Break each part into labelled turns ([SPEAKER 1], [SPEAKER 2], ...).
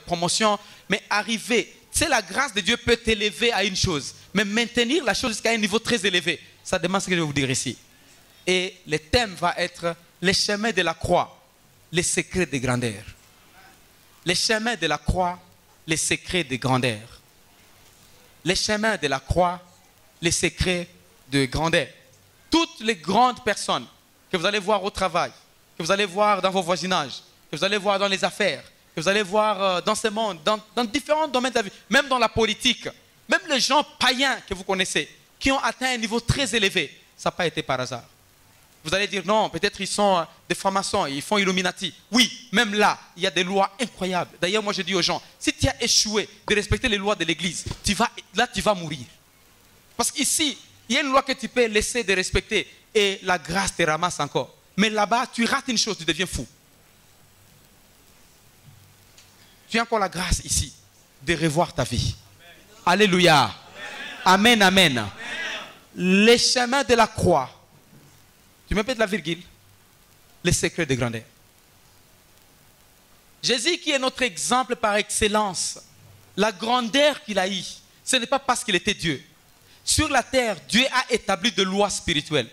[SPEAKER 1] promotion, mais arriver, tu sais, la grâce de Dieu peut t'élever à une chose, mais maintenir la chose jusqu'à un niveau très élevé, ça demande ce que je vais vous dire ici. Et le thème va être les chemins de la croix, les secrets de grandeur. Les chemins de la croix, les secrets de grandeur. Les chemins de la croix, les secrets de grandeur. Toutes les grandes personnes que vous allez voir au travail, que vous allez voir dans vos voisinages, que vous allez voir dans les affaires, que vous allez voir dans ce monde, dans différents domaines de la vie, même dans la politique, même les gens païens que vous connaissez, qui ont atteint un niveau très élevé, ça n'a pas été par hasard. Vous allez dire non, peut-être ils sont des francs-maçons, ils font Illuminati. Oui, même là, il y a des lois incroyables. D'ailleurs, moi je dis aux gens, si tu as échoué de respecter les lois de l'Église, tu vas mourir. Parce qu'ici, il y a une loi que tu peux laisser de respecter et la grâce te ramasse encore. Mais là-bas, tu rates une chose, tu deviens fou. Tu as encore la grâce ici de revoir ta vie. Alléluia. Amen, amen. Amen. Les chemins de la croix. Tu me répètes la virgule. Les secrets de grandeur. Jésus qui est notre exemple par excellence. La grandeur qu'il a eue, ce n'est pas parce qu'il était Dieu. Sur la terre, Dieu a établi des lois spirituelles.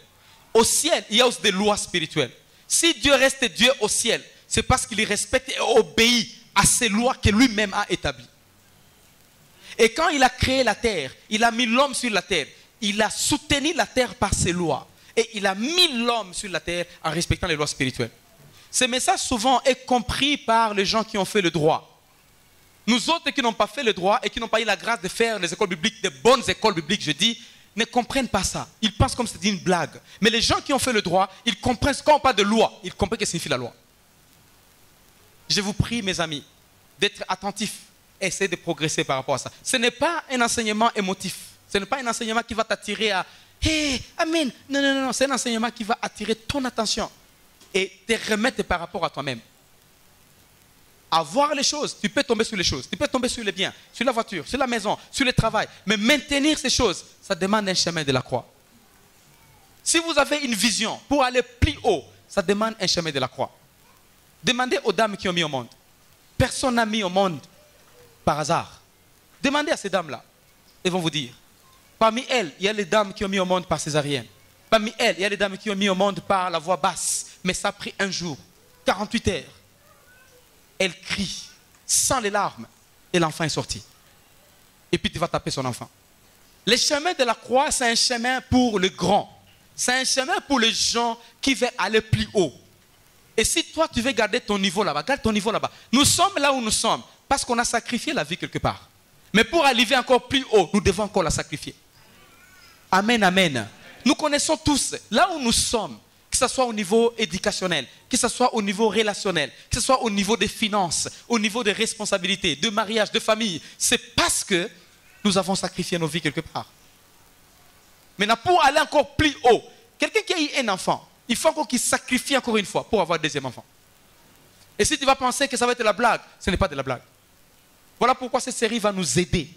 [SPEAKER 1] Au ciel, il y a aussi des lois spirituelles. Si Dieu reste Dieu au ciel, c'est parce qu'il respecte et obéit à ces lois que lui-même a établies. Et quand il a créé la terre, il a mis l'homme sur la terre. Il a soutenu la terre par ses lois. Et il a mis l'homme sur la terre en respectant les lois spirituelles. Ce message souvent est compris par les gens qui ont fait le droit. Nous autres qui n'ont pas fait le droit et qui n'ont pas eu la grâce de faire les écoles bibliques, des bonnes écoles bibliques, je dis, ne comprennent pas ça. Ils pensent comme c'est une blague. Mais les gens qui ont fait le droit, ils comprennent, quand on parle de loi, ils comprennent ce que signifie la loi. Je vous prie, mes amis, d'être attentifs. Essayez de progresser par rapport à ça. Ce n'est pas un enseignement émotif. Ce n'est pas un enseignement qui va t'attirer à « Hey, amen ». Non, non, non, c'est un enseignement qui va attirer ton attention et te remettre par rapport à toi-même. Avoir les choses, tu peux tomber sur les choses, tu peux tomber sur les biens, sur la voiture, sur la maison, sur le travail. Mais maintenir ces choses, ça demande un chemin de la croix. Si vous avez une vision pour aller plus haut, ça demande un chemin de la croix. Demandez aux dames qui ont mis au monde. Personne n'a mis au monde par hasard. Demandez à ces dames-là. Elles vont vous dire. Parmi elles, il y a les dames qui ont mis au monde par césarienne. Parmi elles, il y a les dames qui ont mis au monde par la voix basse. Mais ça a pris un jour, 48 heures. Elle crie, sans les larmes, et l'enfant est sorti. Et puis tu vas taper son enfant. Le chemin de la croix, c'est un chemin pour le grand. C'est un chemin pour les gens qui veulent aller plus haut. Et si toi, tu veux garder ton niveau là-bas, garde ton niveau là-bas. Nous sommes là où nous sommes parce qu'on a sacrifié la vie quelque part. Mais pour arriver encore plus haut, nous devons encore la sacrifier. Amen, amen. Nous connaissons tous, là où nous sommes, que ce soit au niveau éducationnel, que ce soit au niveau relationnel, que ce soit au niveau des finances, au niveau des responsabilités, de mariage, de famille, c'est parce que nous avons sacrifié nos vies quelque part. Maintenant, pour aller encore plus haut, quelqu'un qui a eu un enfant, il faut encore qu'il sacrifie encore une fois pour avoir un deuxième enfant. Et si tu vas penser que ça va être de la blague, ce n'est pas de la blague. Voilà pourquoi cette série va nous aider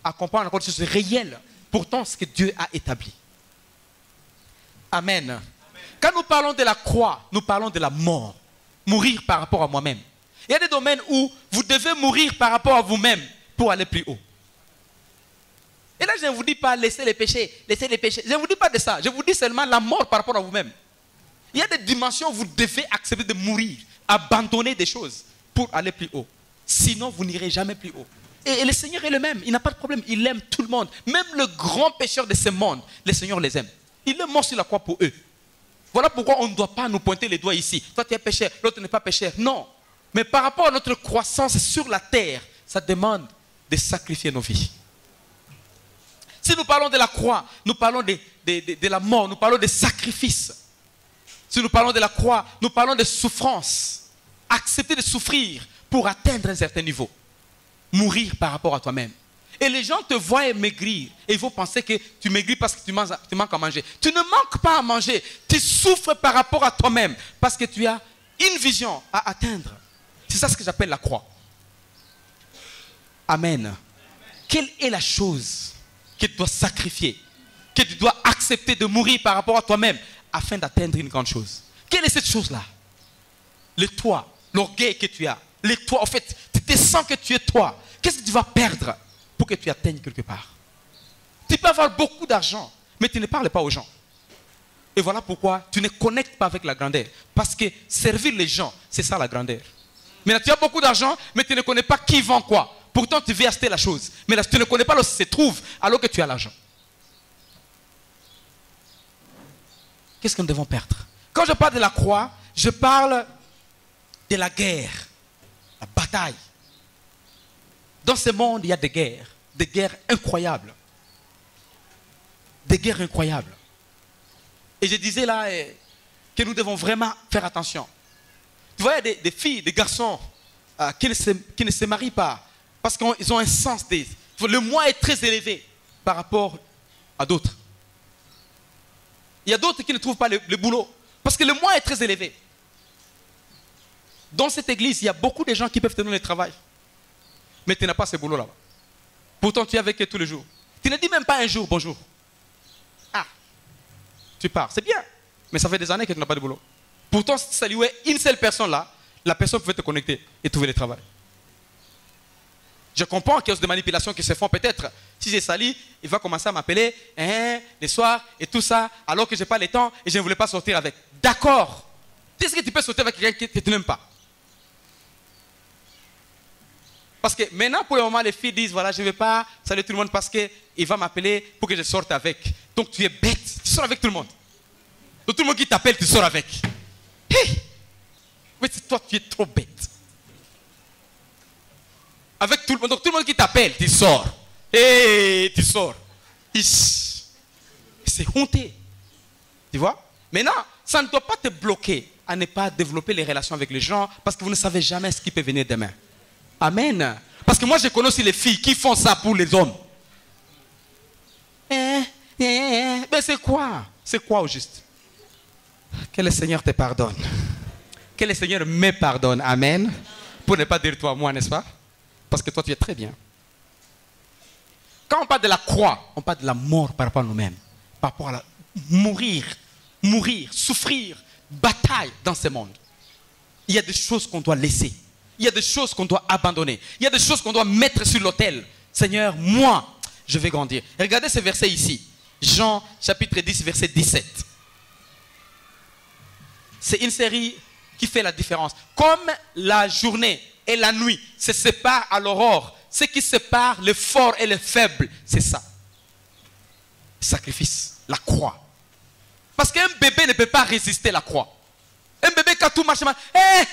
[SPEAKER 1] à comprendre encore des choses réelles, pourtant ce que Dieu a établi. Amen. Amen. Quand nous parlons de la croix, nous parlons de la mort. Mourir par rapport à moi-même. Il y a des domaines où vous devez mourir par rapport à vous-même pour aller plus haut. Et là, je ne vous dis pas laisser les péchés, laisser les péchés. Je ne vous dis pas de ça. Je vous dis seulement la mort par rapport à vous-même. Il y a des dimensions où vous devez accepter de mourir, abandonner des choses pour aller plus haut. Sinon, vous n'irez jamais plus haut. Et le Seigneur est le même. Il n'a pas de problème. Il aime tout le monde. Même le grand pécheur de ce monde, le Seigneur les aime. Il est mort sur la croix pour eux. Voilà pourquoi on ne doit pas nous pointer les doigts ici. Toi, tu es pécheur, l'autre n'est pas pécheur. Non. Mais par rapport à notre croissance sur la terre, ça demande de sacrifier nos vies. Si nous parlons de la croix, nous parlons de la mort, nous parlons de sacrifice. Si nous parlons de la croix, nous parlons de souffrance. Accepter de souffrir pour atteindre un certain niveau. Mourir par rapport à toi-même. Et les gens te voient maigrir. Et ils vont penser que tu maigris parce que tu manques à manger. Tu ne manques pas à manger. Tu souffres par rapport à toi-même. Parce que tu as une vision à atteindre. C'est ça ce que j'appelle la croix. Amen. Quelle est la chose que tu dois sacrifier, que tu dois accepter de mourir par rapport à toi-même afin d'atteindre une grande chose? Quelle est cette chose-là? Le toi, l'orgueil que tu as. Le toi, en fait, tu te sens que tu es toi, qu'est-ce que tu vas perdre pour que tu atteignes quelque part? Tu peux avoir beaucoup d'argent, mais tu ne parles pas aux gens. Et voilà pourquoi tu ne connectes pas avec la grandeur. Parce que servir les gens, c'est ça la grandeur. Maintenant, tu as beaucoup d'argent, mais tu ne connais pas qui vend quoi. Pourtant, tu veux acheter la chose. Mais là, tu ne connais pas là où ça se trouve, alors que tu as l'argent. Qu'est-ce que nous devons perdre? Quand je parle de la croix, je parle de la guerre, la bataille. Dans ce monde, il y a des guerres incroyables. Des guerres incroyables. Et je disais là que nous devons vraiment faire attention. Tu vois, il y a des filles, des garçons qui ne se marient pas parce qu'ils ont un sens des... Le moi est très élevé par rapport à d'autres. Il y a d'autres qui ne trouvent pas le boulot parce que le moi est très élevé. Dans cette église, il y a beaucoup de gens qui peuvent te donner le travail. Mais tu n'as pas ce boulot là-bas. Pourtant, tu es avec eux tous les jours. Tu ne dis même pas un jour bonjour. Ah, tu pars, c'est bien. Mais ça fait des années que tu n'as pas de boulot. Pourtant, si tu saluais une seule personne là, la personne pouvait te connecter et trouver le travail. Je comprends qu'il y a des manipulations qui se font peut-être. Si j'ai sali, il va commencer à m'appeler les soirs et tout ça, alors que je n'ai pas le temps et je ne voulais pas sortir avec. D'accord. Est-ce que tu peux sortir avec quelqu'un que tu n'aimes pas? Parce que maintenant, pour le moment, les filles disent, voilà, je ne vais pas saluer tout le monde parce qu'il va m'appeler pour que je sorte avec. Donc tu es bête, tu sors avec tout le monde. Donc tout le monde qui t'appelle, tu sors avec. Hey! Mais toi, tu es trop bête. Avec tout le monde, donc tout le monde qui t'appelle, tu sors. Hey, tu sors. C'est honteux. Tu vois? Maintenant, ça ne doit pas te bloquer à ne pas développer les relations avec les gens parce que vous ne savez jamais ce qui peut venir demain. Amen. Parce que moi, je connais aussi les filles qui font ça pour les hommes. Mais c'est quoi? C'est quoi au juste? Que le Seigneur te pardonne. Que le Seigneur me pardonne. Amen. Pour ne pas dire toi, moi, n'est-ce pas? Parce que toi, tu es très bien. Quand on parle de la croix, on parle de la mort par rapport à nous-mêmes. Par rapport à la... mourir, souffrir, bataille dans ce monde. Il y a des choses qu'on doit laisser. Il y a des choses qu'on doit abandonner. Il y a des choses qu'on doit mettre sur l'autel. Seigneur, moi, je vais grandir. Regardez ce verset ici. Jean, chapitre 10, verset 17. C'est une série qui fait la différence. Comme la journée et la nuit se séparent à l'aurore, ce qui sépare le fort et le faible, c'est ça. Sacrifice, la croix. Parce qu'un bébé ne peut pas résister à la croix. Un bébé quand tout marche mal,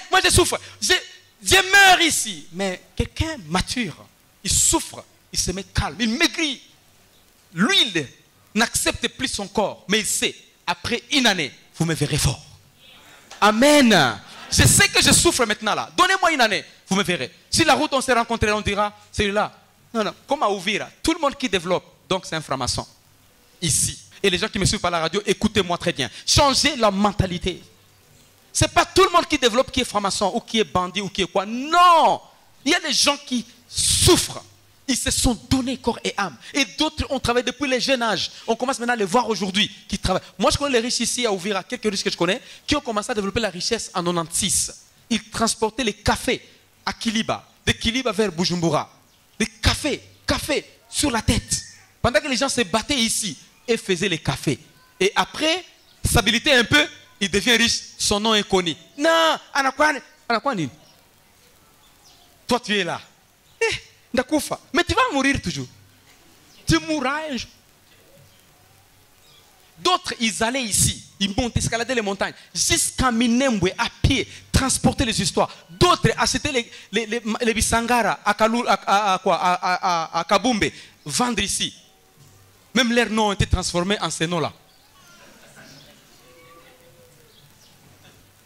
[SPEAKER 1] moi je souffre, je meurs ici. Mais quelqu'un mature, il souffre, il se met calme, il maigrit. L'huile n'accepte plus son corps, mais il sait, après une année, vous me verrez fort. Amen. Je sais que je souffre maintenant là. Donnez-moi une année, vous me verrez. Si la route on s'est rencontrés, on dira, celui-là. Non, comme à Ouvira, tout le monde qui développe, donc c'est un franc-maçon. Ici. Et les gens qui me suivent par la radio, écoutez-moi très bien. Changez la mentalité. Ce n'est pas tout le monde qui développe qui est franc-maçon ou qui est bandit ou qui est quoi. Non. Il y a des gens qui souffrent. Ils se sont donnés corps et âme. Et d'autres ont travaillé depuis le jeune âge. On commence maintenant à les voir aujourd'hui qui travaillent. Moi, je connais les riches ici à Ouvira, quelques riches que je connais, qui ont commencé à développer la richesse en 96. Ils transportaient les cafés à Kiliba, de Kiliba vers Bujumbura. Des cafés sur la tête. Pendant que les gens se battaient ici et faisaient les cafés. Et après, s'habiliter un peu, il devient riche, son nom est connu. Non, Anakwani. Toi, tu es là. Mais tu vas mourir toujours. Tu mourras un jour. D'autres, ils allaient ici, ils montaient, escaladaient les montagnes, jusqu'à Minembwe, à pied, transporter les histoires. D'autres achetaient les bisangara à Kabumbe, vendre ici. Même leurs noms ont été transformés en ces noms-là.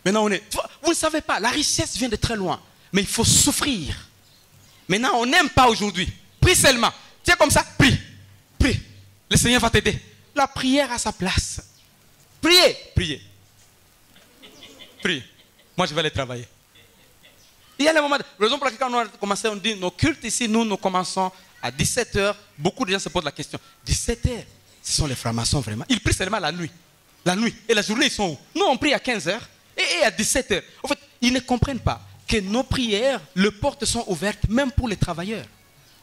[SPEAKER 1] Maintenant, vous ne savez pas, la richesse vient de très loin, mais il faut souffrir. Maintenant, on n'aime pas aujourd'hui. Prie seulement. Tu es comme ça, prie. Prie. Le Seigneur va t'aider. La prière à sa place. Priez. Priez. Priez. Moi, je vais aller travailler. Il y a les moments. Raison pour laquelle quand on a commencé, on dit nos cultes ici, nous commençons à 17h. Beaucoup de gens se posent la question. 17h, ce sont les francs-maçons vraiment. Ils prient seulement la nuit. La nuit. Et la journée, ils sont où? Nous, on prie à 15h et à 17h. En fait, ils ne comprennent pas que que nos prières, les portes sont ouvertes même pour les travailleurs.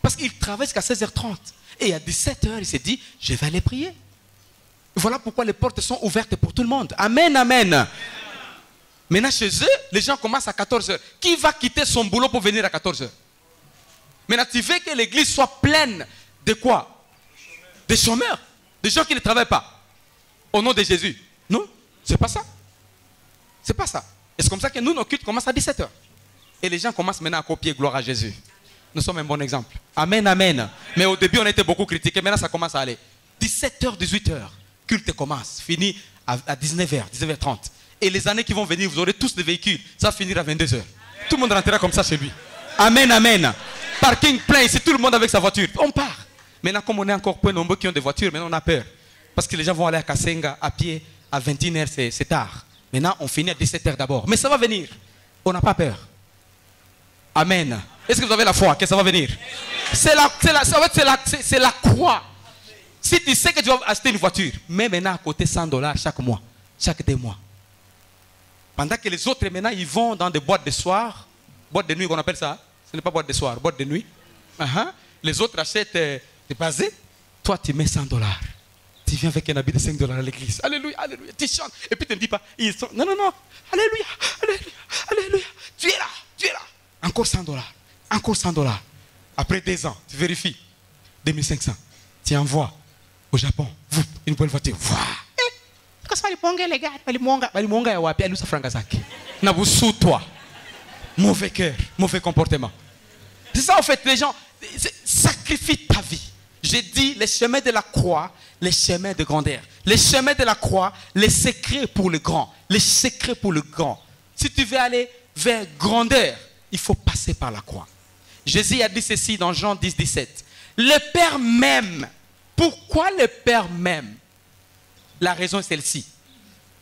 [SPEAKER 1] Parce qu'ils travaillent jusqu'à 16h30. Et à 17h, il s'est dit, je vais aller prier. Voilà pourquoi les portes sont ouvertes pour tout le monde. Amen, amen. Maintenant, chez eux, les gens commencent à 14h. Qui va quitter son boulot pour venir à 14h? Maintenant, tu veux que l'église soit pleine de quoi? Des chômeurs, des gens qui ne travaillent pas. Au nom de Jésus. Non, c'est pas ça. C'est pas ça. Et c'est comme ça que nous, nos cultes commencent à 17h. Et les gens commencent maintenant à copier gloire à Jésus. Nous sommes un bon exemple. Amen, amen. Mais au début, on était beaucoup critiqués. Maintenant, ça commence à aller. 17h, 18h, culte commence. Fini à 19h, 19h30. Et les années qui vont venir, vous aurez tous des véhicules. Ça va finir à 22h. Tout le monde rentrera comme ça chez lui. Amen, amen. Parking plein, c'est tout le monde avec sa voiture. On part. Maintenant, comme on est encore peu nombreux qui ont des voitures, maintenant on a peur. Parce que les gens vont aller à Kasenga à pied à 21h, c'est tard. Maintenant, on finit à 17h d'abord. Mais ça va venir. On n'a pas peur. Amen. Est-ce que vous avez la foi que ça va venir? C'est la croix. Si tu sais que tu vas acheter une voiture, mets maintenant à côté $100 chaque mois, chaque 2 mois. Pendant que les autres, maintenant, ils vont dans des boîtes de soir, boîtes de nuit qu'on appelle ça. Ce n'est pas boîte de soir, boîte de nuit. Les autres achètent des basés. Toi, tu mets $100. Tu viens avec un habit de $5 à l'église. Alléluia, alléluia. Tu chantes. Et puis tu ne dis pas, ils sont... Non, non, non. Alléluia, alléluia, alléluia. Tu es là, tu es là. Encore $100. Encore $100. Après 2 ans, tu vérifies. 2500. Tu envoies au Japon. Une bonne voiture. Toi. Mauvais cœur, mauvais comportement. C'est ça en fait, les gens sacrifient ta vie. J'ai dit les chemins de la croix, les chemins de grandeur. Les chemins de la croix, les secrets pour le grand. Les secrets pour le grand. Si tu veux aller vers grandeur, il faut passer par la croix. Jésus a dit ceci dans Jean 10, 17. Le Père m'aime. Pourquoi le Père m'aime? La raison est celle-ci.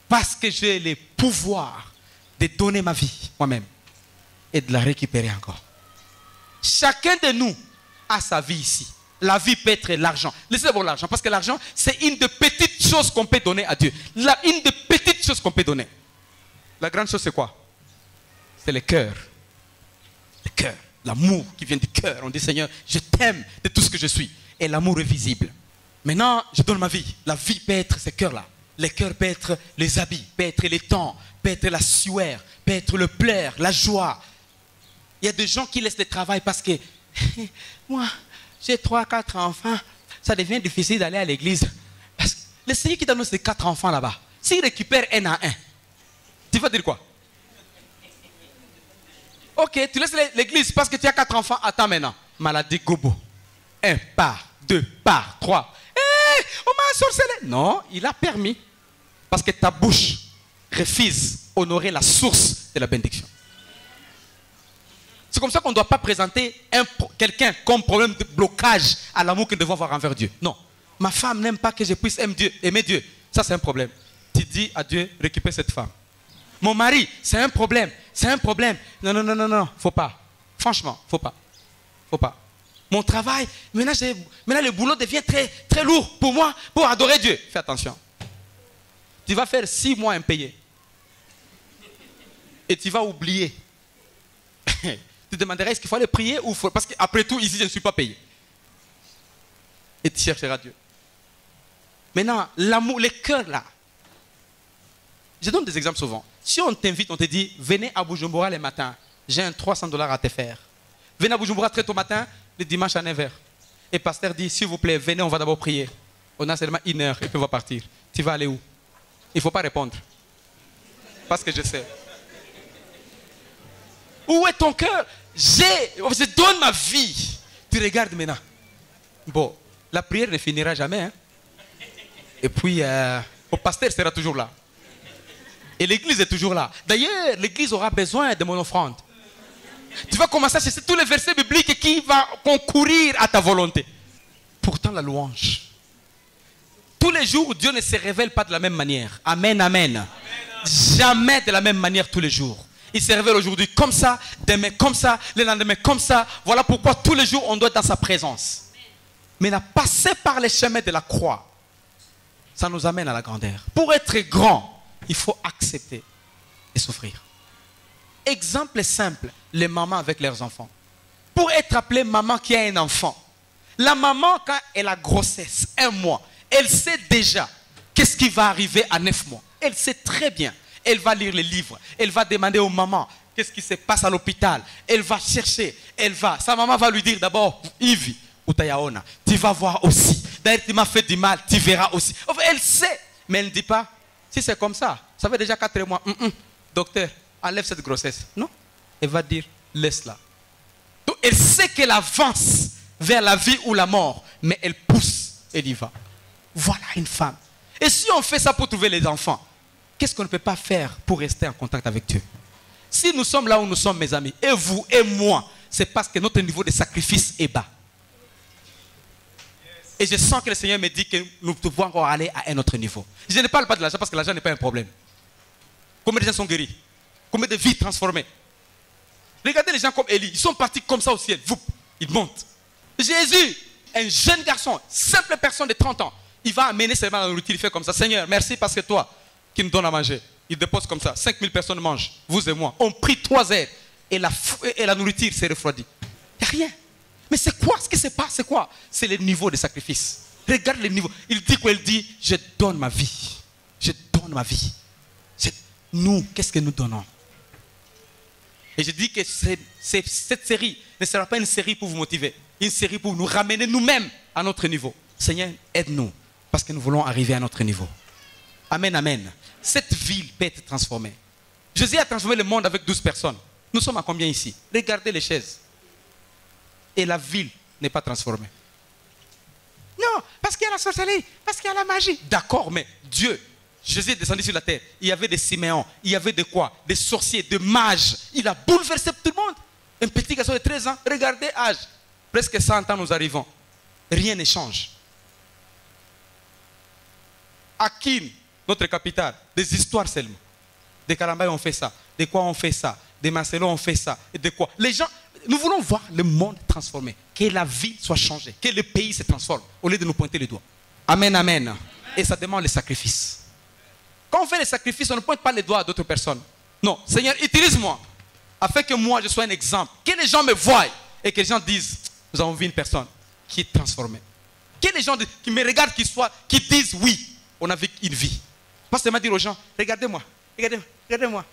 [SPEAKER 1] Parce que j'ai le pouvoir de donner ma vie moi-même et de la récupérer encore. Chacun de nous a sa vie ici. La vie peut être l'argent. Laissez-moi l'argent, parce que l'argent, c'est une des petites choses qu'on peut donner à Dieu. Une des petites choses qu'on peut donner. La grande chose, c'est quoi? C'est le cœur. Le cœur. L'amour qui vient du cœur. On dit, Seigneur, je t'aime de tout ce que je suis. Et l'amour est visible. Maintenant, je donne ma vie. La vie peut être ce cœur-là. Le cœur peut être les habits, peut être les temps, peut être la sueur, peut être le pleur, la joie. Il y a des gens qui laissent le travail parce que moi, j'ai 3, 4 enfants. Ça devient difficile d'aller à l'église. Parce que le Seigneur qui donne ces 4 enfants là-bas, s'il récupère un à un, tu vas dire quoi? Ok, tu laisses l'église parce que tu as 4 enfants. Attends maintenant. Maladie gobo. 1 par, 2 par, 3. On m'a sorcelé. Non, il a permis. Parce que ta bouche refuse d'honorer la source de la bénédiction. C'est comme ça qu'on ne doit pas présenter quelqu'un comme problème de blocage à l'amour que nous devons avoir envers Dieu. Non. Ma femme n'aime pas que je puisse aimer Dieu. Ça, c'est un problème. Tu dis à Dieu, récupère cette femme. Mon mari, c'est un problème. C'est un problème. Non, non, non, non, non. Faut pas. Franchement, faut pas. Faut pas. Mon travail, maintenant le boulot devient très, très lourd pour moi, pour adorer Dieu. Fais attention. Tu vas faire 6 mois impayés. Et tu vas oublier. Tu demanderas est-ce qu'il faut aller prier ou faut... Parce qu'après tout, ici, je ne suis pas payé. Et tu chercheras Dieu. Maintenant, l'amour, le cœur là. Je donne des exemples souvent. Si on t'invite, on te dit, venez à Bujumbura le matin, j'ai un $300 à te faire. Venez à Bujumbura très tôt matin, le dimanche à 9h. Et le pasteur dit, s'il vous plaît, venez, on va d'abord prier. On a seulement 1 heure et puis on va partir. Tu vas aller où? Il ne faut pas répondre. Parce que je sais. Où est ton cœur? Je donne ma vie. Tu regardes maintenant. Bon, la prière ne finira jamais. Hein? Et puis, le pasteur sera toujours là. Et l'église est toujours là. D'ailleurs, l'église aura besoin de mon offrande. Tu vas commencer à chercher tous les versets bibliques qui vont concourir à ta volonté. Pourtant, la louange. Tous les jours, Dieu ne se révèle pas de la même manière. Amen, amen. Amen. Jamais de la même manière tous les jours. Il se révèle aujourd'hui comme ça, demain comme ça, le lendemain comme ça. Voilà pourquoi tous les jours, on doit être dans sa présence. Mais passer par les chemins de la croix, ça nous amène à la grandeur. Pour être grand, il faut accepter et souffrir. Exemple simple, les mamans avec leurs enfants. Pour être appelée maman qui a un enfant, la maman, quand elle a grossesse, 1 mois, elle sait déjà qu'est-ce qui va arriver à 9 mois. Elle sait très bien. Elle va lire les livres. Elle va demander aux mamans qu'est-ce qui se passe à l'hôpital. Elle va chercher. Sa maman va lui dire d'abord, Yves, Utayaona, tu vas voir aussi. D'ailleurs, tu m'as fait du mal, tu verras aussi. Enfin, elle sait, mais elle ne dit pas, si c'est comme ça fait déjà 4 mois. Docteur, enlève cette grossesse. Non, elle va dire, laisse-la. Donc, elle sait qu'elle avance vers la vie ou la mort, mais elle pousse, elle y va. Voilà une femme. Et si on fait ça pour trouver les enfants, qu'est-ce qu'on ne peut pas faire pour rester en contact avec Dieu? Si nous sommes là où nous sommes, mes amis, et vous et moi, c'est parce que notre niveau de sacrifice est bas. Et je sens que le Seigneur me dit que nous devons encore aller à un autre niveau. Je ne parle pas de l'argent parce que l'argent n'est pas un problème. Combien de gens sont guéris? Combien de vies transformées? Regardez les gens comme Élie. Ils sont partis comme ça au ciel. Ils montent. Jésus, un jeune garçon, simple personne de 30 ans, il va amener seulement la nourriture. Il fait comme ça. Seigneur, merci parce que toi qui nous donnes à manger. Il dépose comme ça. 5000 personnes mangent. Vous et moi. On prie 3 heures. Et la nourriture s'est refroidie. Il n'y a rien. Mais c'est quoi ce qui se passe? C'est quoi? C'est le niveau de sacrifice. Regarde le niveau. Il dit quoi? Il dit, je donne ma vie. Je donne ma vie. Nous, qu'est-ce que nous donnons? Et je dis que cette série ne sera pas une série pour vous motiver. Une série pour nous ramener nous-mêmes à notre niveau. Seigneur, aide-nous. Parce que nous voulons arriver à notre niveau. Amen, amen. Cette ville peut être transformée. Jésus a transformé le monde avec 12 personnes. Nous sommes à combien ici? Regardez les chaises. Et la ville n'est pas transformée. Non, parce qu'il y a la sorcellerie, parce qu'il y a la magie. D'accord, mais Dieu, Jésus est descendu sur la terre. Il y avait des Siméons, il y avait de quoi? Des sorciers, des mages. Il a bouleversé tout le monde. Un petit garçon de 13 ans, regardez âge. Presque 100 ans nous arrivons. Rien ne change. À Kim, notre capitale, des histoires seulement. Des Karambaye ont fait ça. De quoi on fait ça? Des Marcelo ont fait ça. Et de quoi? Les gens, nous voulons voir le monde transformé. Que la vie soit changée. Que le pays se transforme. Au lieu de nous pointer les doigts. Amen, amen. Et ça demande le sacrifice. Quand on fait les sacrifices, on ne pointe pas les doigts à d'autres personnes. Non, Seigneur, utilise-moi. Afin que moi, je sois un exemple. Que les gens me voient. Et que les gens disent, nous avons vu une personne qui est transformée. Que les gens qui me regardent, qui disent, oui, on a vécu une vie. Pas seulement dire aux gens, regardez-moi, regardez-moi.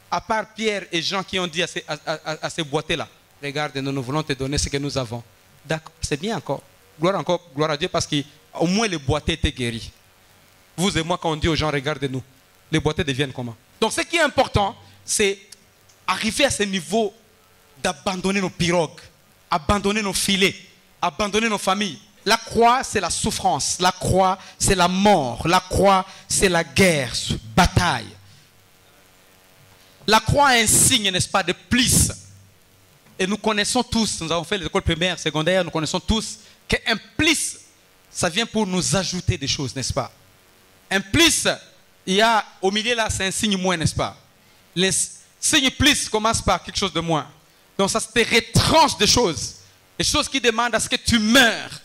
[SPEAKER 1] À part Pierre et Jean qui ont dit à ces boîtés-là, regarde, nous voulons te donner ce que nous avons. D'accord, c'est bien encore. Gloire à Dieu parce qu'au moins les boîtés étaient guéris. Vous et moi, quand on dit aux gens, regardez-nous, les boîtés deviennent comment? Donc ce qui est important, c'est arriver à ce niveau d'abandonner nos pirogues, abandonner nos filets, abandonner nos familles. La croix, c'est la souffrance. La croix, c'est la mort. La croix, c'est la guerre, bataille. La croix est un signe, n'est-ce pas, de plus. Et nous connaissons tous, nous avons fait l'école primaire, secondaire, nous connaissons tous qu'un plus, ça vient pour nous ajouter des choses, n'est-ce pas? Un plus, il y a au milieu là, c'est un signe moins, n'est-ce pas? Le signe plus commence par quelque chose de moins. Donc ça te retranche des choses. Des choses qui demandent à ce que tu meurs.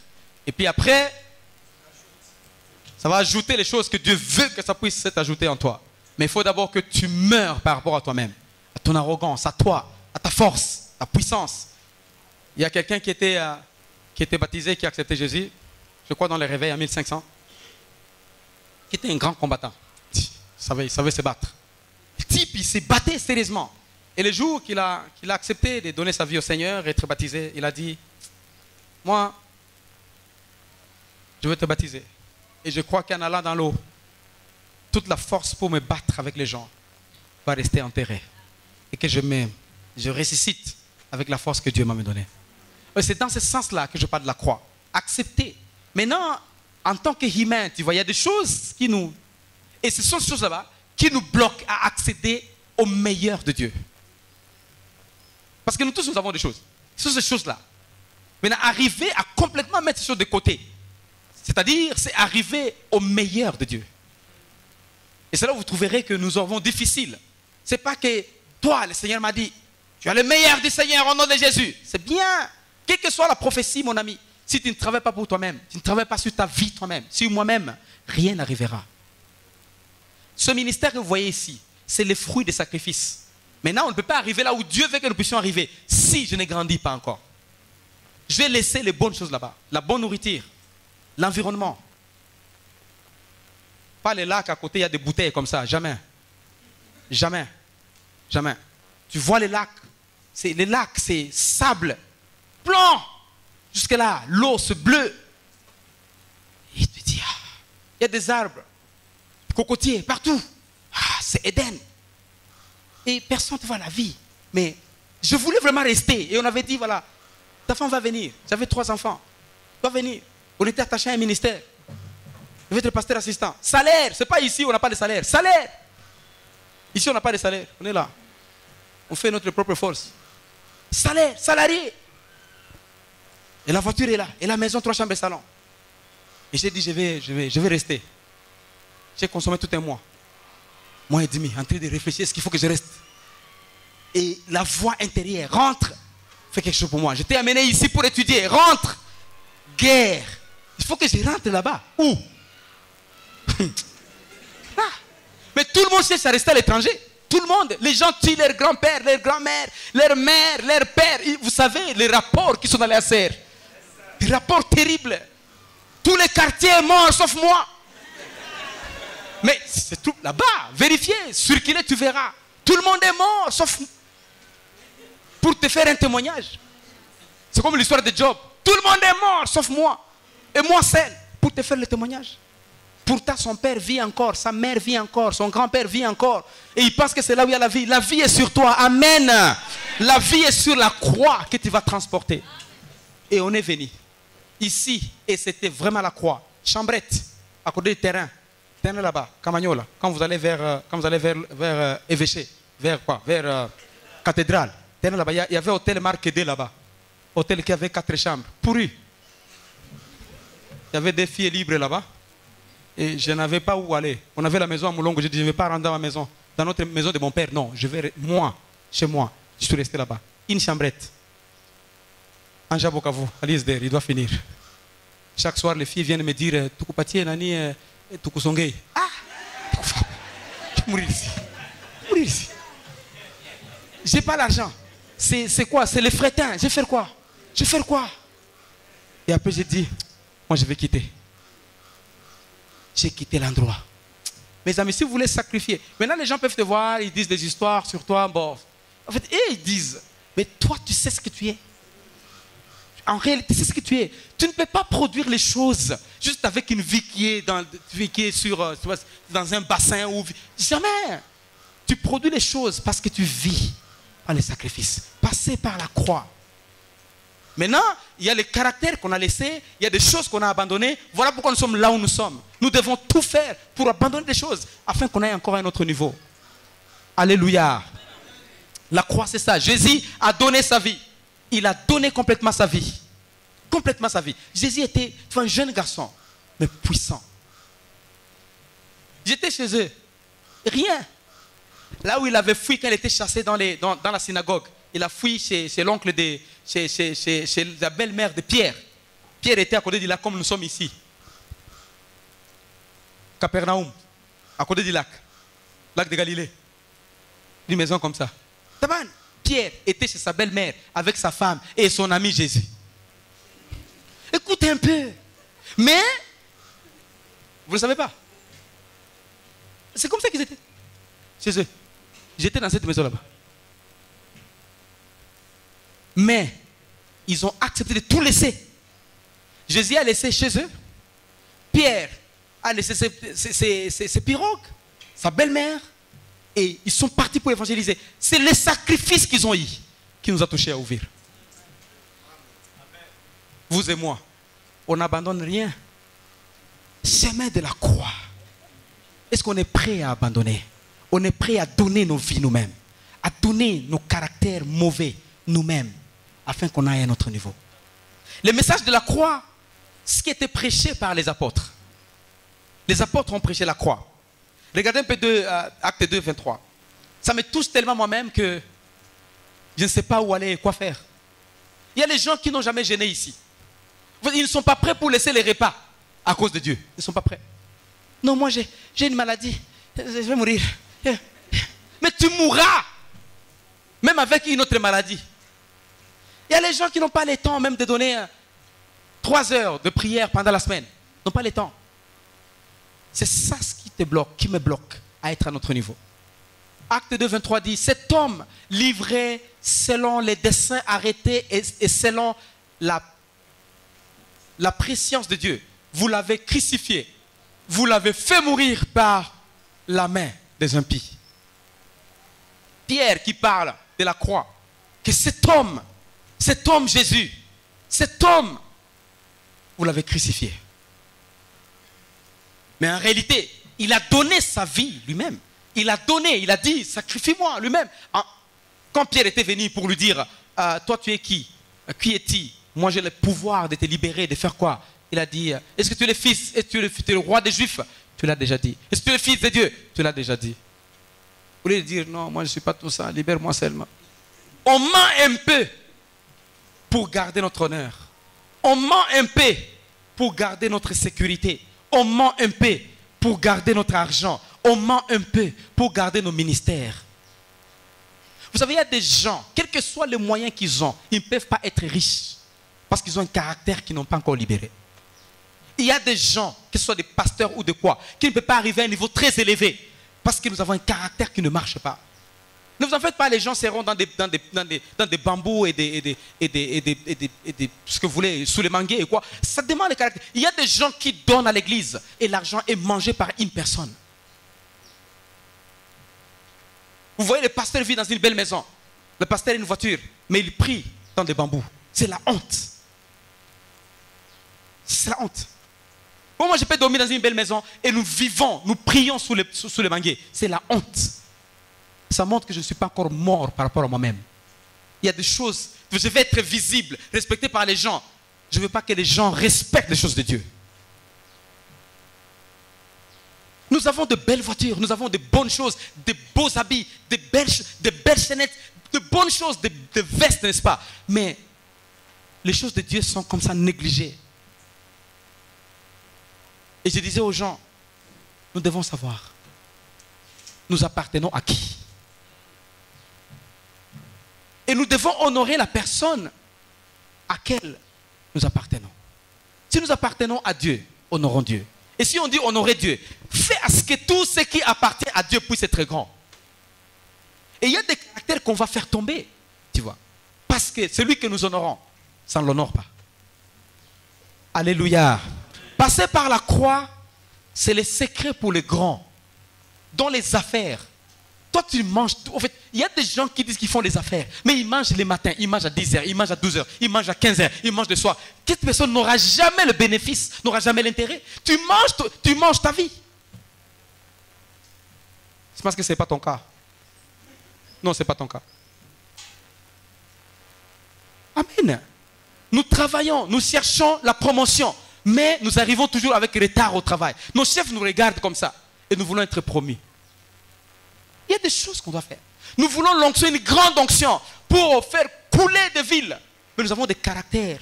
[SPEAKER 1] Et puis après, ça va ajouter les choses que Dieu veut que ça puisse s'être ajouté en toi. Mais il faut d'abord que tu meurs par rapport à toi-même, à ton arrogance, à toi, à ta force, à ta puissance. Il y a quelqu'un qui était baptisé, qui a accepté Jésus, je crois dans les réveils en 1500, qui était un grand combattant. Il savait se battre. Le type, il s'est battu sérieusement. Et le jour qu'il a accepté de donner sa vie au Seigneur et être baptisé, il a dit, moi, je veux te baptiser. Et je crois qu'en allant dans l'eau, toute la force pour me battre avec les gens va rester enterrée. Et que je ressuscite avec la force que Dieu m'a donnée. C'est dans ce sens-là que je parle de la croix. Accepter. Maintenant, en tant qu'humain, tu vois, il y a des choses qui nous... Et ce sont ces choses là-bas qui nous bloquent à accéder au meilleur de Dieu. Parce que nous tous, nous avons des choses. Ce sont ces choses-là. Maintenant, arriver à complètement mettre ces choses de côté. C'est-à-dire, c'est arriver au meilleur de Dieu. Et c'est là où vous trouverez que nous avons difficile. Ce n'est pas que toi, le Seigneur m'a dit, tu as le meilleur du Seigneur au nom de Jésus. C'est bien. Quelle que soit la prophétie, mon ami, si tu ne travailles pas pour toi-même, tu ne travailles pas sur ta vie toi-même, sur moi-même, rien n'arrivera. Ce ministère que vous voyez ici, c'est le fruit des sacrifices. Maintenant, on ne peut pas arriver là où Dieu veut que nous puissions arriver si je ne grandis pas encore. Je vais laisser les bonnes choses là-bas. La bonne nourriture, l'environnement. Pas les lacs à côté, il y a des bouteilles comme ça. Jamais. Jamais. Jamais. Tu vois les lacs. Les lacs, c'est sable. Blanc. Jusque là, l'eau, c'est bleu. Et tu te dis, ah, il y a des arbres. Cocotiers, partout. Ah, c'est Éden. Et personne ne voit la vie. Mais je voulais vraiment rester. Et on avait dit, voilà, ta femme va venir. J'avais 3 enfants. Va venir. On était attachés à un ministère. Je vais être pasteur assistant. Salaire. Ce n'est pas ici, on n'a pas de salaire. Salaire. Ici, on n'a pas de salaire. On est là. On fait notre propre force. Salaire, salarié. Et la voiture est là. Et la maison, 3 chambres et salon. Et j'ai dit, je vais rester. J'ai consommé tout un mois. Mois et demi, en train de réfléchir, est-ce qu'il faut que je reste? Et la voix intérieure, rentre, fais quelque chose pour moi. Je t'ai amené ici pour étudier, rentre, guerre. Il faut que je rentre là-bas. Où? Là. Mais tout le monde cherche à rester à l'étranger. Tout le monde. Les gens tuent leurs grands-pères, leurs grands-mères, leurs mères, leurs pères. Vous savez, les rapports qui sont dans les ACR. Des rapports terribles. Tous les quartiers morts, sauf moi. Mais c'est tout là-bas. Vérifiez, circulez, tu verras. Tout le monde est mort, sauf pour te faire un témoignage. C'est comme l'histoire de Job. Tout le monde est mort, sauf moi. Et moi seul, pour te faire le témoignage. Pourtant, son père vit encore, sa mère vit encore, son grand-père vit encore. Et il pense que c'est là où il y a la vie. La vie est sur toi. Amen. La vie est sur la croix que tu vas transporter. Et on est venu ici, et c'était vraiment la croix. Chambrette, à côté du terrain. Terrain là-bas, Camagnola. Quand vous allez vers Évêché, vers quoi? Vers Cathédrale. Terrain là-bas, il y avait hôtel Marque D là-bas. Hôtel qui avait 4 chambres. Pourri. Il y avait des filles libres là-bas. Et je n'avais pas où aller. On avait la maison à Moulongo. J'ai dit, je ne vais pas rentrer dans ma maison. Dans notre maison de mon père. Non, je vais, moi, chez moi. Je suis resté là-bas. Une chambrette. Anja Bokavu, Alice Der, il doit finir. Chaque soir, les filles viennent me dire, Tukupati, Nani, Tukusongei. Ah, je vais mourir ici. Je vais mourir ici. Je n'ai pas l'argent. C'est quoi? C'est les frétins. Je vais faire quoi? Je vais faire quoi? Et après, j'ai dit, moi, je vais quitter. J'ai quitté l'endroit. Mes amis, si vous voulez sacrifier, maintenant les gens peuvent te voir, ils disent des histoires sur toi. Bon, en fait, ils disent, mais toi, tu sais ce que tu es. En réalité, c'est ce que tu es. Tu ne peux pas produire les choses juste avec une vie qui est dans un bassin. Jamais. Tu produis les choses parce que tu vis par les sacrifices. Passer par la croix. Maintenant, il y a les caractères qu'on a laissés, il y a des choses qu'on a abandonnées. Voilà pourquoi nous sommes là où nous sommes. Nous devons tout faire pour abandonner des choses afin qu'on aille encore à un autre niveau. Alléluia. La croix, c'est ça. Jésus a donné sa vie. Il a donné complètement sa vie. Complètement sa vie. Jésus était un jeune garçon, mais puissant. J'étais chez eux. Rien. Là où il avait fui quand il était chassé dans la synagogue. Il a fui chez l'oncle chez la belle-mère de Pierre. Pierre était à côté du lac comme nous sommes ici. Capernaum, à côté du lac. Lac de Galilée. Une maison comme ça. Taban. Pierre était chez sa belle-mère avec sa femme et son ami Jésus. Écoutez un peu. Mais, vous ne le savez pas. C'est comme ça qu'ils étaient. Chez eux. J'étais dans cette maison là-bas. Mais, ils ont accepté de tout laisser. Jésus a laissé chez eux. Pierre a laissé ses pirogues, sa belle-mère. Et ils sont partis pour évangéliser. C'est les sacrifices qu'ils ont eu qui nous a touchés à ouvrir. Vous et moi, on n'abandonne rien. Chemin de la croix. Est-ce qu'on est prêt à abandonner? On est prêt à donner nos vies nous-mêmes. À donner nos caractères mauvais nous-mêmes. Afin qu'on aille à un autre niveau. Le message de la croix, ce qui était prêché par les apôtres. Les apôtres ont prêché la croix. Regardez un peu Acte 2, 23. Ça me touche tellement moi-même que je ne sais pas où aller et quoi faire. Il y a les gens qui n'ont jamais jeûné ici. Ils ne sont pas prêts pour laisser les repas à cause de Dieu. Ils ne sont pas prêts. Non, moi j'ai une maladie. Je vais mourir. Mais tu mourras. Même avec une autre maladie. Il y a les gens qui n'ont pas le temps même de donner 3 heures de prière pendant la semaine. Ils n'ont pas le temps. C'est ça ce qui te bloque, qui me bloque à être à notre niveau. Acte 2, 23 dit, cet homme livré selon les desseins arrêtés et selon la préscience de Dieu, vous l'avez crucifié, vous l'avez fait mourir par la main des impies. Pierre qui parle de la croix, que cet homme Jésus, cet homme, vous l'avez crucifié. Mais en réalité, il a donné sa vie lui-même. Il a donné, il a dit, sacrifie-moi lui-même. Quand Pierre était venu pour lui dire, toi tu es qui? Qui es-tu? Moi j'ai le pouvoir de te libérer, de faire quoi? Il a dit, est-ce que tu es le fils, est-ce que tu es le roi des Juifs? Tu l'as déjà dit. Est-ce que tu es le fils de Dieu? Tu l'as déjà dit. Vous voulez dire, non, moi je ne suis pas tout ça, libère-moi seulement. On ment un peu pour garder notre honneur. On ment un peu pour garder notre sécurité. On ment un peu pour garder notre argent. On ment un peu pour garder nos ministères. Vous savez, il y a des gens, quels que soient les moyens qu'ils ont, ils ne peuvent pas être riches parce qu'ils ont un caractère qu'ils n'ont pas encore libéré. Il y a des gens, que ce soit des pasteurs ou de quoi, qui ne peuvent pas arriver à un niveau très élevé parce que nous avons un caractère qui ne marche pas. Ne vous en faites pas, les gens seront dans des bambous et ce que vous voulez, sous les manguiers et quoi. Ça demande le caractère. Il y a des gens qui donnent à l'église et l'argent est mangé par une personne. Vous voyez, le pasteur vit dans une belle maison. Le pasteur a une voiture, mais il prie dans des bambous. C'est la honte. C'est la honte. Moi, je peux dormir dans une belle maison et nous vivons, nous prions sous les manguiers. C'est la honte. Ça montre que je ne suis pas encore mort par rapport à moi-même. Il y a des choses, je vais être visible, respecté par les gens. Je ne veux pas que les gens respectent les choses de Dieu. Nous avons de belles voitures, nous avons de bonnes choses, de beaux habits, de belles chaînettes, de bonnes choses, de vestes, n'est-ce pas? Mais les choses de Dieu sont comme ça négligées. Et je disais aux gens, nous devons savoir, nous appartenons à qui? Et nous devons honorer la personne à laquelle nous appartenons. Si nous appartenons à Dieu, honorons Dieu. Et si on dit honorer Dieu, fais à ce que tout ce qui appartient à Dieu puisse être grand. Et il y a des caractères qu'on va faire tomber, tu vois. Parce que celui que nous honorons, ça ne l'honore pas. Alléluia. Passer par la croix, c'est le secret pour les grands. Dans les affaires. Toi, tu manges. En fait, il y a des gens qui disent qu'ils font des affaires. Mais ils mangent les matins, ils mangent à 10h, ils mangent à 12h, ils mangent à 15h, ils mangent le soir. Cette personne n'aura jamais le bénéfice, n'aura jamais l'intérêt. Tu manges ta vie. C'est parce que ce n'est pas ton cas. Non, ce n'est pas ton cas. Amen. Nous travaillons, nous cherchons la promotion. Mais nous arrivons toujours avec retard au travail. Nos chefs nous regardent comme ça. Et nous voulons être promus. Il y a des choses qu'on doit faire. Nous voulons l'onction, une grande onction pour faire couler des villes. Mais nous avons des caractères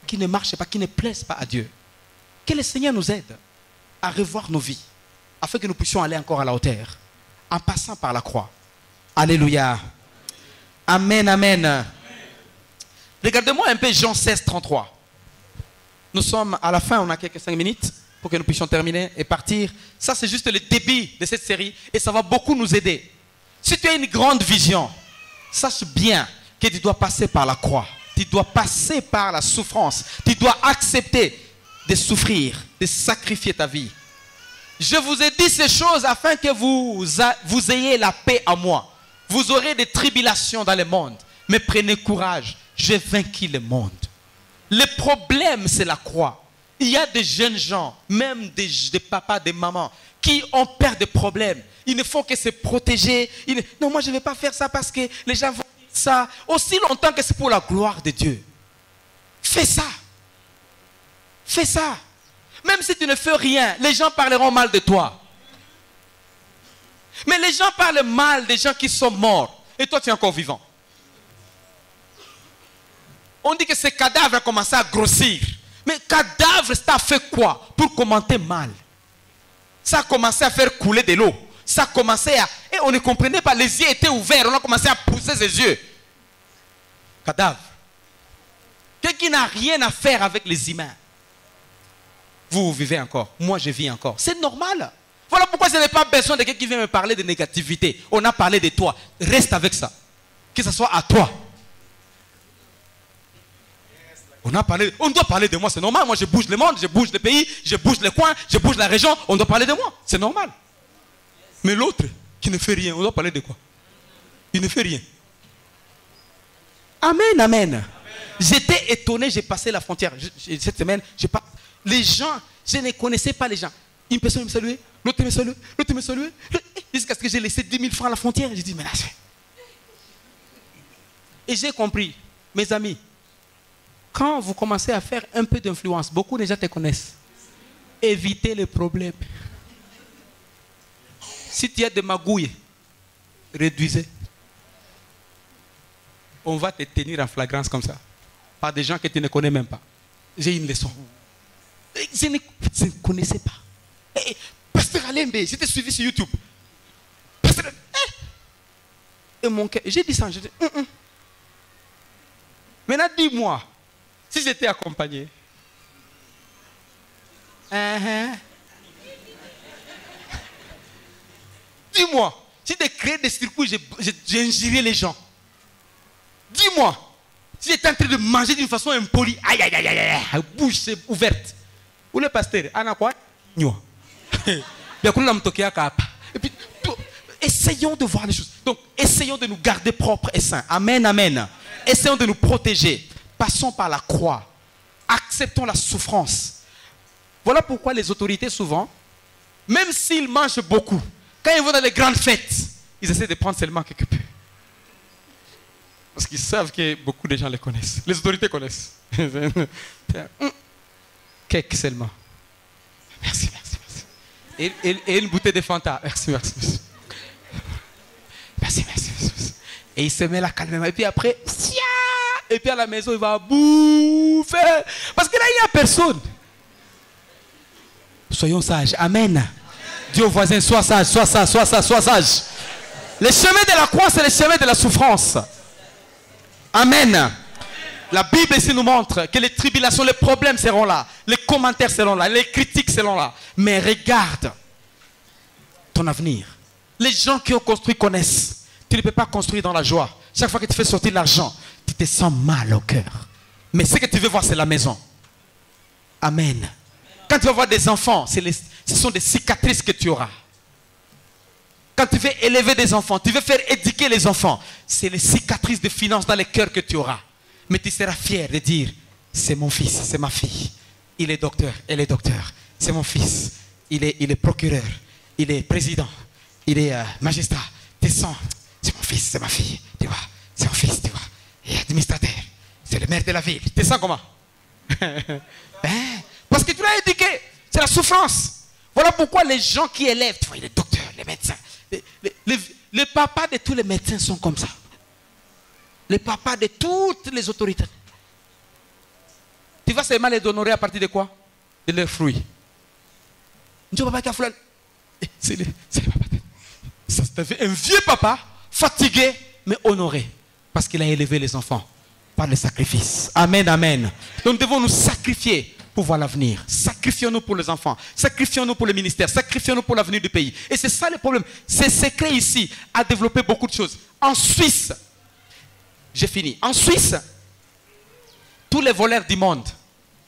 [SPEAKER 1] qui ne marchent pas, qui ne plaisent pas à Dieu. Que le Seigneur nous aide à revoir nos vies afin que nous puissions aller encore à la hauteur en passant par la croix. Alléluia. Amen, amen. Regardez-moi un peu Jean 16, 33. Nous sommes à la fin, on a quelques 5 minutes pour que nous puissions terminer et partir. Ça, c'est juste le début de cette série et ça va beaucoup nous aider. Si tu as une grande vision, sache bien que tu dois passer par la croix. Tu dois passer par la souffrance. Tu dois accepter de souffrir, de sacrifier ta vie. Je vous ai dit ces choses afin que vous ayez la paix en moi. Vous aurez des tribulations dans le monde. Mais prenez courage, j'ai vaincu le monde. Le problème, c'est la croix. Il y a des jeunes gens, même des papas, des mamans, qui ont peur de problèmes. Ils ne font que se protéger. Non, moi je ne vais pas faire ça parce que les gens vont dire ça. Aussi longtemps que c'est pour la gloire de Dieu. Fais ça. Fais ça. Même si tu ne fais rien, les gens parleront mal de toi. Mais les gens parlent mal des gens qui sont morts. Et toi, tu es encore vivant. On dit que ce cadavre a commencé à grossir. Mais cadavre, ça a fait quoi pour commenter mal? Ça a commencé à faire couler de l'eau. Ça a commencé à... Et on ne comprenait pas. Les yeux étaient ouverts. On a commencé à pousser ses yeux. Cadavre. Quelqu'un qui n'a rien à faire avec les humains. Vous vivez encore. Moi, je vis encore. C'est normal. Voilà pourquoi je n'ai pas besoin de quelqu'un qui vient me parler de négativité. On a parlé de toi. Reste avec ça. Que ce soit à toi. On doit parler de moi, c'est normal. Moi, je bouge le monde, je bouge le pays, je bouge les coins, je bouge la région. On doit parler de moi. C'est normal. Mais l'autre qui ne fait rien, on doit parler de quoi? Il ne fait rien. Amen, amen. J'étais étonné, j'ai passé la frontière. Cette semaine, les gens, je ne connaissais pas les gens. Une personne me saluait, l'autre me saluait, l'autre me saluait. Jusqu'à ce que j'ai laissé 10 000 francs à la frontière. J'ai dit, mais là, et j'ai compris, mes amis, quand vous commencez à faire un peu d'influence, beaucoup de gens te connaissent. Évitez les problèmes. Si tu as des magouilles, réduisez. On va te tenir en flagrance comme ça. Par des gens que tu ne connais même pas. J'ai une leçon. Je ne connaissais pas. Pasteur Alembe, j'étais suivi sur YouTube. Pasteur, et mon cœur, j'ai dit ça, j'ai dit, Maintenant, dis-moi, si j'étais accompagné, dis-moi, si tu créé des circuits, j'ai ingéré les gens. Dis-moi, si j'étais en train de manger d'une façon impolie, aïe, aïe, aïe, aïe, aïe, bouche ouverte. Où le pasteur, Anna quoi? Nyo. Et puis, essayons de voir les choses. Donc, essayons de nous garder propres et saints. Amen, amen. Essayons de nous protéger. Passons par la croix. Acceptons la souffrance. Voilà pourquoi les autorités, souvent, même s'ils mangent beaucoup, quand ils vont dans les grandes fêtes, ils essaient de prendre seulement quelques peu. Parce qu'ils savent que beaucoup de gens les connaissent. Les autorités connaissent. Quelques seulement. Merci, merci, merci. Et une bouteille de Fanta. Merci, merci, merci. Merci, merci, merci. Et il se met là calmement. Et puis après, et puis à la maison, il va bouffer. Parce que là, il n'y a personne. Soyons sages. Amen. Dis au voisin, sois sage, sois sage, sois sage, sois sage. Le chemin de la croix, c'est le chemin de la souffrance. Amen. La Bible ici nous montre que les tribulations, les problèmes seront là. Les commentaires seront là. Les critiques seront là. Mais regarde ton avenir. Les gens qui ont construit connaissent. Tu ne peux pas construire dans la joie. Chaque fois que tu fais sortir l'argent, tu te sens mal au cœur. Mais ce que tu veux voir, c'est la maison. Amen. Quand tu vas voir des enfants, ce sont des cicatrices que tu auras. Quand tu veux élever des enfants, tu veux faire éduquer les enfants, c'est les cicatrices de finances dans les cœurs que tu auras. Mais tu seras fier de dire, c'est mon fils, c'est ma fille. Il est docteur, elle est docteur. C'est mon fils, il est procureur, il est président, il est magistrat. Tu sens, c'est mon fils, c'est ma fille. Tu vois, c'est mon fils, tu vois. Il est administrateur, c'est le maire de la ville. Tu sens comment? Parce que tu l'as éduqué, c'est la souffrance. Voilà pourquoi les gens qui élèvent, tu vois, les docteurs, les médecins, les papas de tous les médecins sont comme ça. Les papas de toutes les autorités. Tu vas seulement les honorer à partir de quoi? De leurs fruits. C'est le papa. Ça fait un vieux papa, fatigué, mais honoré. Parce qu'il a élevé les enfants par le sacrifice. Amen, amen. Donc nous devons nous sacrifier pour voir l'avenir. Sacrifions-nous pour les enfants. Sacrifions-nous pour le ministère. Sacrifions-nous pour l'avenir du pays. Et c'est ça le problème. Ce secret ici a développé beaucoup de choses. En Suisse, j'ai fini. En Suisse, tous les voleurs du monde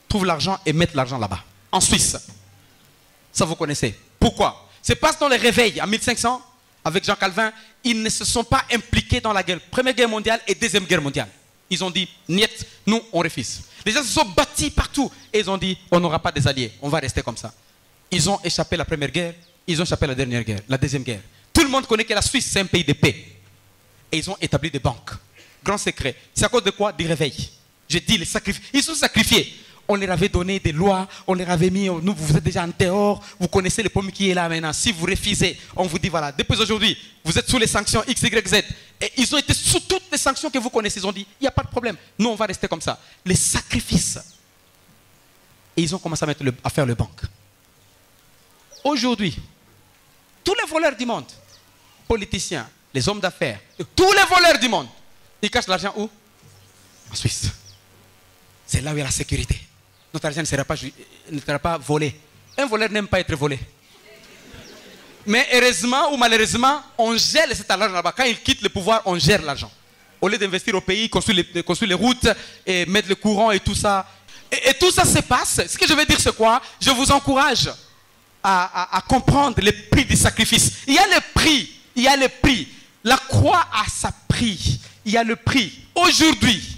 [SPEAKER 1] trouvent l'argent et mettent l'argent là-bas. En Suisse. Ça vous connaissez. Pourquoi? C'est parce que dans les réveils, en 1500, avec Jean Calvin, ils ne se sont pas impliqués dans la guerre. Première guerre mondiale et deuxième guerre mondiale. Ils ont dit, niet, nous, on refuse. Les gens se sont bâtis partout. Et ils ont dit, on n'aura pas des alliés. On va rester comme ça. Ils ont échappé la première guerre. Ils ont échappé la dernière guerre, la deuxième guerre. Tout le monde connaît que la Suisse, c'est un pays de paix. Et ils ont établi des banques. Grand secret. C'est à cause de quoi? Du réveil. Je dis, les sacrifices. Ils sont sacrifiés. On leur avait donné des lois, on leur avait mis, nous, vous êtes déjà en dehors, vous connaissez le problème qui est là maintenant. Si vous refusez, on vous dit, voilà, depuis aujourd'hui, vous êtes sous les sanctions X, Y, Z. Et ils ont été sous toutes les sanctions que vous connaissez. Ils ont dit, il n'y a pas de problème. Nous, on va rester comme ça. Les sacrifices. Et ils ont commencé à faire le banque. Aujourd'hui, tous les voleurs du monde, politiciens, les hommes d'affaires, tous les voleurs du monde, ils cachent l'argent où? En Suisse. C'est là où il y a la sécurité. Notre argent ne sera pas volé. Un voleur n'aime pas être volé. Mais heureusement ou malheureusement, on gèle cet argent là-bas. Quand ils quittent le pouvoir, on gère l'argent. Au lieu d'investir au pays, construire les routes, et mettre le courant et tout ça. Et tout ça se passe. Ce que je veux dire, c'est quoi? Je vous encourage à comprendre le prix du sacrifice. Il y a le prix. Il y a le prix. La croix a sa prix. Il y a le prix. Aujourd'hui,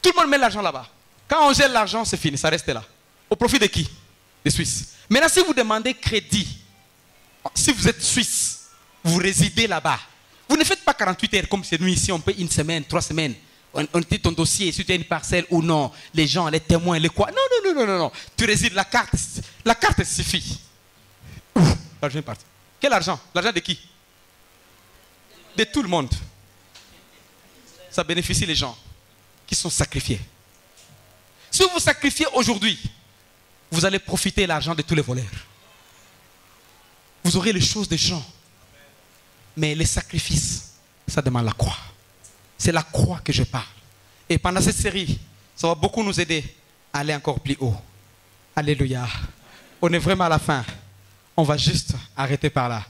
[SPEAKER 1] tout le monde met l'argent là-bas. Quand on gèle l'argent, c'est fini. Ça reste là. Au profit de qui? Des Suisses. Maintenant, si vous demandez crédit, si vous êtes Suisse, vous résidez là-bas, vous ne faites pas 48 heures comme c'est nous ici, on paye une semaine, 3 semaines. On dit ton dossier, si tu as une parcelle ou non, les gens, les témoins, les quoi. Non. Tu résides, la carte suffit. L'argent est parti. Quel argent? L'argent de qui? De tout le monde. Ça bénéficie les gens qui sont sacrifiés. Si vous sacrifiez aujourd'hui, vous allez profiter de l'argent de tous les voleurs. Vous aurez les choses des gens. Mais les sacrifices, ça demande la croix. C'est la croix que je parle. Et pendant cette série, ça va beaucoup nous aider à aller encore plus haut. Alléluia. On est vraiment à la fin. On va juste arrêter par là.